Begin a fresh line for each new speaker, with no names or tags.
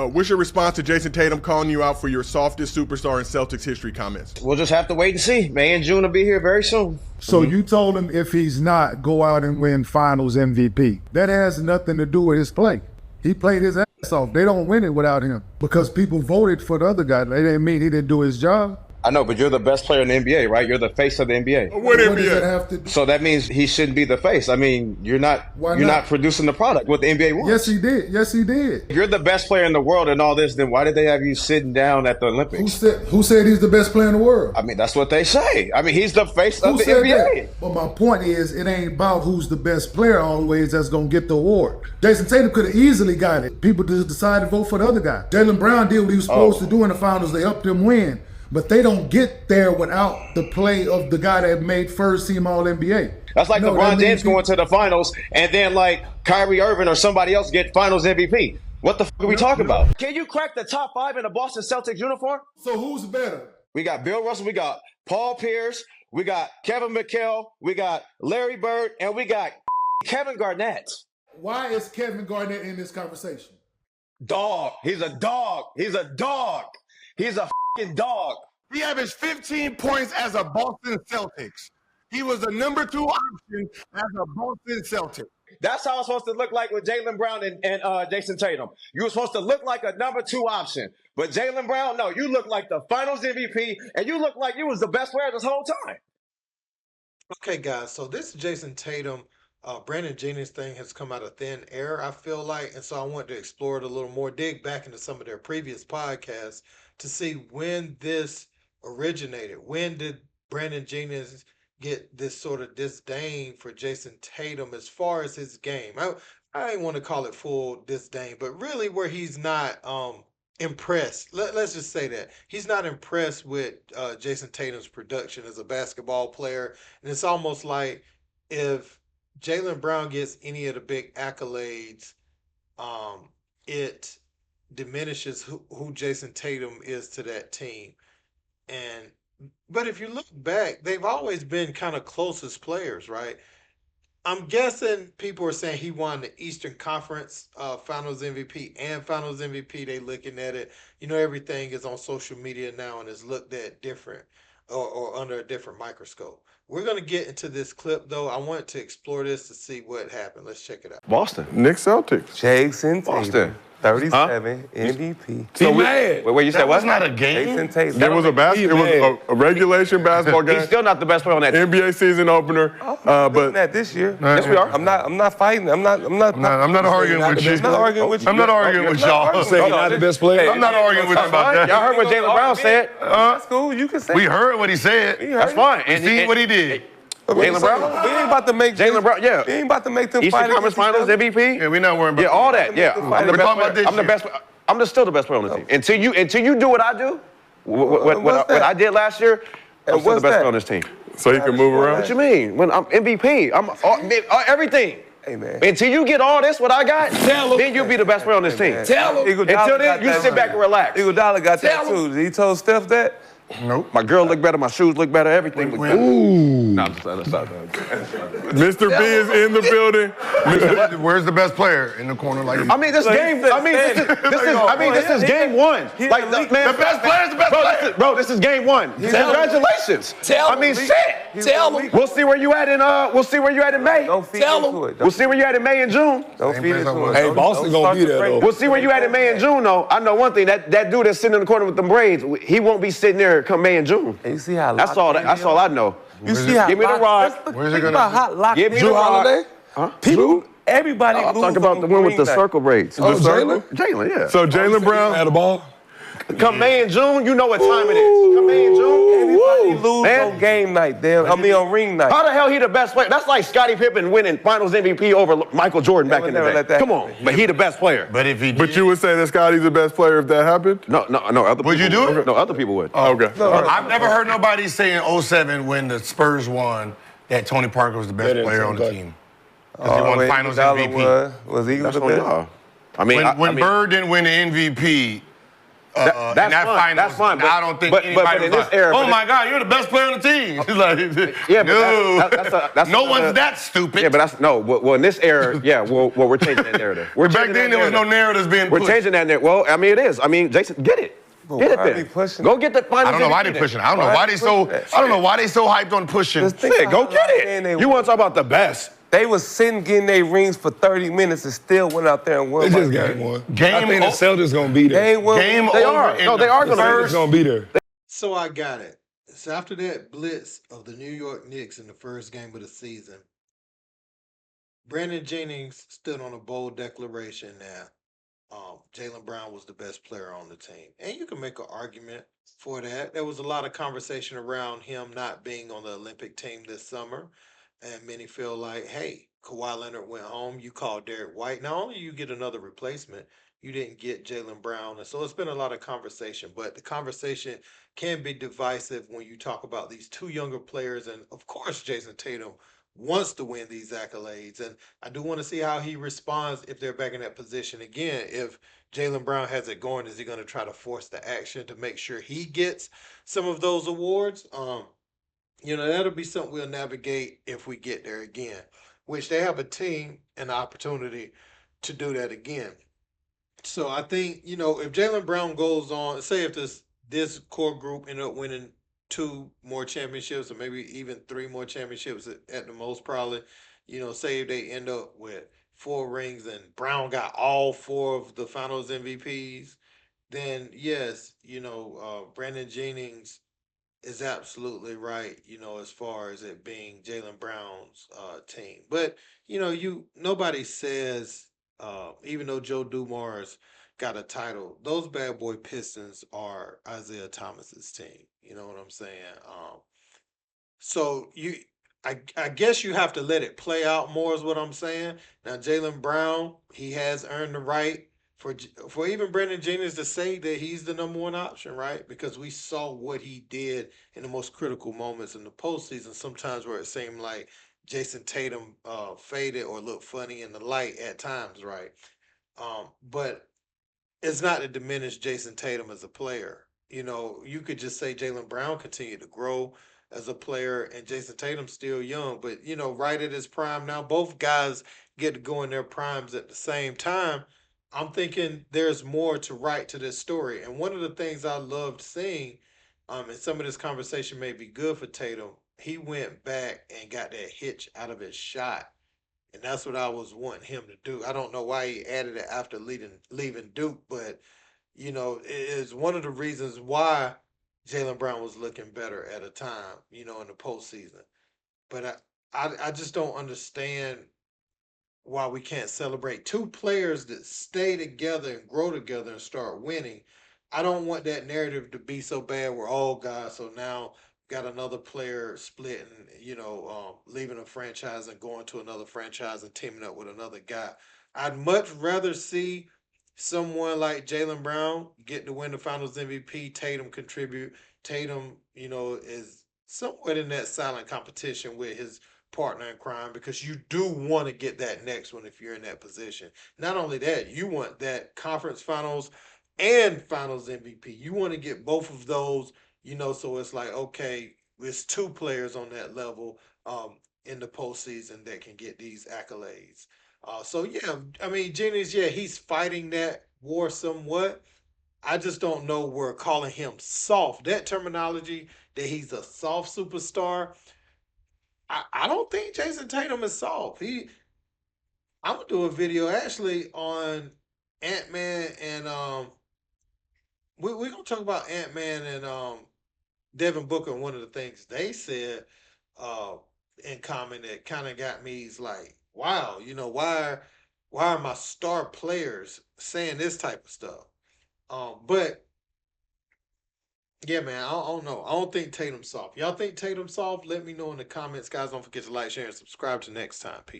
What's your response to Jayson Tatum calling you out for your softest superstar in Celtics history comments?
We'll just have to wait and see. May and June will be here very soon.
So you told him if he's not, go out and win Finals MVP. That has nothing to do with his play. He played his ass off. They don't win it without him because people voted for the other guy. They didn't mean he didn't do his job.
I know, but you're the best player in the NBA, right? You're the face of the NBA.
What NBA?
Does that have to do?
So that means he shouldn't be the face. I mean, you're not producing the product what the NBA wants.
Yes, he did. Yes, he did.
If you're the best player in the world and all this, then why did they have you sitting down at the Olympics?
Who said he's the best player in the world?
I mean, that's what they say. I mean, he's the face of the NBA.
That? But my point is, it ain't about who's the best player always that's going to get the award. Jayson Tatum could have easily got it. People just decided to vote for the other guy. Jaylen Brown did what he was supposed to do in the finals. They helped him win. But they don't get there without the play of the guy that made first team All-NBA.
That's like LeBron James going to the finals and then like Kyrie Irving or somebody else get finals MVP. What the fuck are we talking about? Can you crack the top 5 in a Boston Celtics uniform?
So who's better?
We got Bill Russell, we got Paul Pierce, we got Kevin McHale, we got Larry Bird, and we got Kevin Garnett.
Why is Kevin Garnett in this conversation?
Dog. He's a dog. He's a dog. He's a fucking dog.
He averaged 15 points as a Boston Celtics. He was the number 2 option as a Boston Celtic.
That's how it's supposed to look like with Jaylen Brown and Jayson Tatum. You were supposed to look like a number 2 option. But Jaylen Brown, no, you look like the finals MVP, and you look like you was the best player this whole time.
Okay, guys, so this Jayson Tatum, Brandon Jennings thing has come out of thin air, I feel like. And so I want to explore it a little more, dig back into some of their previous podcasts to see when this originated. When did Brandon Jennings get this sort of disdain for Jayson Tatum as far as his game? I ain't want to call it full disdain, but really where he's not impressed. Let's just say that. He's not impressed with Jayson Tatum's production as a basketball player. And it's almost like if Jaylen Brown gets any of the big accolades, it diminishes who Jayson Tatum is to that team. But if you look back, they've always been kind of closest players, right? I'm guessing people are saying he won the Eastern Conference Finals MVP and Finals MVP. They looking at it. You know, everything is on social media now and is looked at different or under a different microscope. We're going to get into this clip, though. I want to explore this to see what happened. Let's check it out.
Boston.
Knicks Celtics.
Jayson Tatum.
Boston.
37 MVP.
So
mad.
Wait, you said what?
That's not a game.
It was a regulation basketball game.
He's still not the best player on that team.
NBA season opener.
But that this year.
Yes, we are.
I'm not fighting. I'm not
arguing with you.
I'm not arguing with you.
I'm not arguing with y'all.
Saying you're not the best player.
I'm not arguing with you about that.
Y'all heard what Jaylen Brown said.
That's cool. You can say.
We heard what he said.
That's fine.
And see what he did.
Jaylen Brown?
We ain't about to make
Jaylen Brown, yeah.
We ain't about to make them
Eastern
fight
Conference Finals MVP?
Yeah, we're not worrying about
Yeah, all that. Yeah.
We're talking about this year.
I'm still the best player on the team. Until you do what I do, what I did last year, I'm still the best player on this team.
So you can move around?
What you mean? When I'm MVP, I'm everything.
Hey, man.
Until you get all this, what I got, then you'll be the best player on this team.
Tell him.
Until then, you sit back and relax.
Iguodala got that too. He told Steph that.
Nope.
My girl look better, my shoes look better, everything look better.
Ooh.
No, that's not
Mr. B is in the building. Where's the best player in the corner? Like
I mean, this is game 1. Like, man,
the best player is the best player.
Bro, this is game 1. Congratulations.
Tell him.
Shit.
Tell him.
We'll see where you at in May.
Don't feed into it.
We'll see where you at in May and June.
Don't feed into it.
Hey, Boston gonna be there though.
We'll see where you at in May and June though. I know one thing. That dude that's sitting in the corner with them braids, he won't be sitting there come May and June.
And you see how
that's all I know.
You see how
give me the rock.
Where's it gonna
give me the rock.
Huh? People, everybody.
I'm talking about the one with the circle braids.
Jaylen?
Jaylen, yeah.
So Jaylen Brown
had a ball.
Come May and June, you know what time it is. Come May and June,
everybody lose on game night. On ring night.
How the hell he the best player? That's like Scottie Pippen winning Finals MVP over Michael Jordan back in the day. Come on, but he the best player.
But you would say that Scottie's the best player if that happened?
No. Other
would you do it?
No, other people would.
Oh, okay.
No, I've never heard nobody say in 2007 when the Spurs won that Tony Parker was the best player on the team. Because he won Finals MVP.
Was he the best?
When Bird didn't win the MVP, in that finals.
That's fine.
I don't think
but
anybody
in
was
this
like,
era,
oh my God, you're the best player on the team. It's like,
yeah,
no,
that's
no one's that stupid.
Yeah, but that's no. Well, in this era, yeah. Well, we're changing that narrative.
Back then, there was no narratives being pushed.
We're changing that narrative. Well, I mean, it is. I mean, Jason, get it. Get it then. Go get the finals.
I don't know why they're pushing. I don't know why they so. I don't know why they so hyped on pushing.
Go get it. You want to talk about the best?
They was sitting getting their rings for 30 minutes and still went out there and won.
They just got one.
Game
I think the Celtics gonna be there.
Game
they
over.
Are. No, they are
gonna be there.
So I got it. It's after that blitz of the New York Knicks in the first game of the season. Brandon Jennings stood on a bold declaration that Jaylen Brown was the best player on the team. And you can make an argument for that. There was a lot of conversation around him not being on the Olympic team this summer. And many feel like, hey, Kawhi Leonard went home. You called Derek White. Not only you get another replacement, you didn't get Jaylen Brown. And so it's been a lot of conversation. But the conversation can be divisive when you talk about these two younger players. And, of course, Jayson Tatum wants to win these accolades. And I do want to see how he responds if they're back in that position again. If Jaylen Brown has it going, is he going to try to force the action to make sure he gets some of those awards? That'll be something we'll navigate if we get there again, which they have a team and the opportunity to do that again. So I think, if Jaylen Brown goes on, say if this core group end up winning 2 more championships or maybe even 3 more championships at the most probably, say if they end up with 4 rings and Brown got all 4 of the finals MVPs, then yes, Brandon Jennings is absolutely right, as far as it being Jaylen Brown's team. But, nobody says, even though Joe Dumars got a title, those bad boy Pistons are Isaiah Thomas's team. You know what I'm saying? I guess you have to let it play out more is what I'm saying. Now, Jaylen Brown, he has earned the right for even Brandon Jennings to say that he's the number 1 option, right? Because we saw what he did in the most critical moments in the postseason, sometimes where it seemed like Jayson Tatum faded or looked funny in the light at times, right? But it's not to diminish Jayson Tatum as a player. You could just say Jaylen Brown continued to grow as a player and Jayson Tatum's still young, but, right at his prime now, both guys get to go in their primes at the same time. I'm thinking there's more to write to this story. And one of the things I loved seeing, and some of this conversation may be good for Tatum, he went back and got that hitch out of his shot. And that's what I was wanting him to do. I don't know why he added it after leaving Duke, but, it is one of the reasons why Jaylen Brown was looking better at a time, in the postseason. But I just don't understand why we can't celebrate 2 players that stay together and grow together and start winning. I don't want that narrative to be so bad we're all guys. So now got another player splitting, leaving a franchise and going to another franchise and teaming up with another guy. I'd much rather see someone like Jaylen Brown get to win the Finals MVP. Tatum contribute. Tatum, is somewhat in that silent competition with his partner in crime because you do want to get that next one if you're in that position. Not only that, you want that conference finals and finals MVP. You want to get both of those, so it's like, okay, it's 2 players on that level in the postseason that can get these accolades. Jennings, he's fighting that war somewhat. I just don't know we're calling him soft. That terminology that he's a soft superstar, I don't think Jayson Tatum is soft. I'm gonna do a video actually on Ant-Man and we're gonna talk about Ant-Man and Devin Booker. And one of the things they said in common that kind of got me is like, wow, why are my star players saying this type of stuff? But yeah, man, I don't know. I don't think Tatum's soft. Y'all think Tatum's soft? Let me know in the comments, guys. Don't forget to like, share, and subscribe. Till next time. Peace.